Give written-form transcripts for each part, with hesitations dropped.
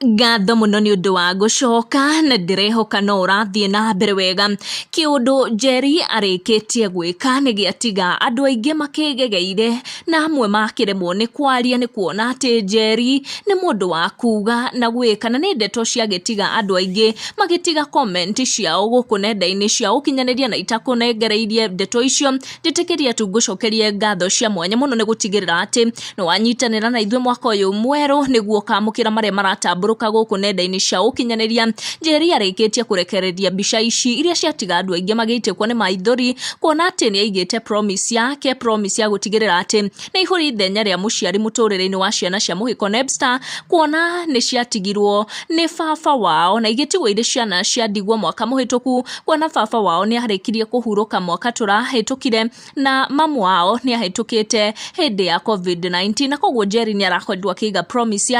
Ngatho muno ni undu wa gucoka na ndirehoka no urathie na mbere wega kiundu Njeri arikitie gwika ni giatiga andu aingi makigegeire na amwe makiremwo ni kwaria ni kuona ati Njeri ni mundu wa kuga na gwika na ni ndeto cia gitiga andu aingi magitiga comment ciao guku nenda-ini cia ukinyaniria na itakunengereirie ndeto icio nditikiria tu ngucokerie ngatho cia mwanya muno ni gutigirira ati no wanyitanira na ithwe mwaka uyu mweru niguo kamukira maria maratamburu guku nenda-ini cia ukinyaniria. Njeri arikitie kurekereria Mbica ici iria ciatiga andu aingi mageitekwo ni maithori kuona ati ni aigite promise ya gutigirira ati ni ihuri ithenya ria muciari muturire-ini wa ciana cia muhiko Mbica kuona ni ciatigirwo ni baba wao na igitigwo iri ciana cia ndigwa mwaka muhituku kuona baba wao ni aharikirie kuhuruka mwaka turahitukire na mamu wao ni ahitukite hindi ya COVID-19 na koguo Njeri ni arakorirwo akiga promise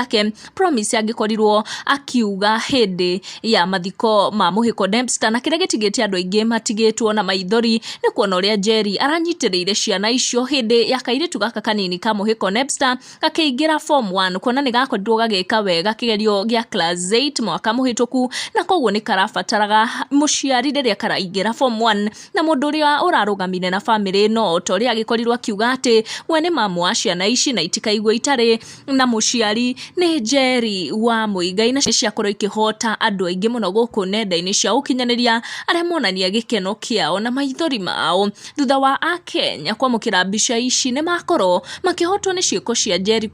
angikorirwo akiuga hindi ya mathiko ma muhiko Mbica na kiria gitigite andu aingi matigitwo na maithori ni kuona uria Njeri aranyitiriire ciana icio hindi ya kairitu gaka kanini ka muhiko Mbica gakiingira form 1 kuona ni gakorirwo gagika wega kigerio gia class 8 mwaka muhituku na koguo ni karabataraga muciari riria karaingira form 1 na mundu uria urarugamire na family no tori agikorirwo akiuga ati we ni mamu wa ciana ici na itikaigwa itari na muciari ni Njeri wa Muigai na ciakorwo ikihota andu aingi muno guku nenda-ini cia ukinyaniria aria monania gikeno kiao na maithori mao thutha wa Akenya kwamukira Mbica ici ni makorwo makihotwo ni ciiko cia Njeri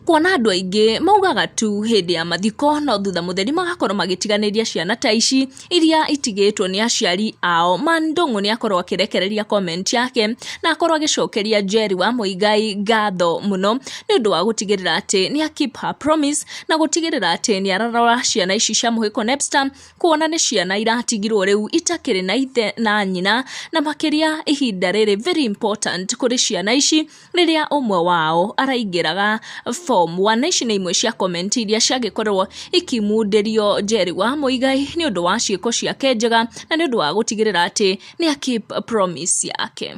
kuona andu aingi maugaga tu hindi ya mathiko no thutha mutheri magakorwo magitiganiria ciana ta ici iria itigitwo ni aciari ao. Mandungu ni akorwo akirekereria comment yake na akorwo agicokeria Njeri wa Muigai ngatho muno ni undu wa gutigirira ati ni keep her promise na gutigirira ati ni ararora ciana ici cia muhiko Mbica kuona ni ciana iratigirwo riu itakiri na ithe na nyina na makiria ihinda riri very important kuri ciana ici riria umwe wao araingiraga form 1 ici ni imwe cia comment iria ciagikorwo ikimundirio Njeri wa Muigai ni undu wa ciiko ciake njega na ni undu wa gutigirira ati ni keep promise yake.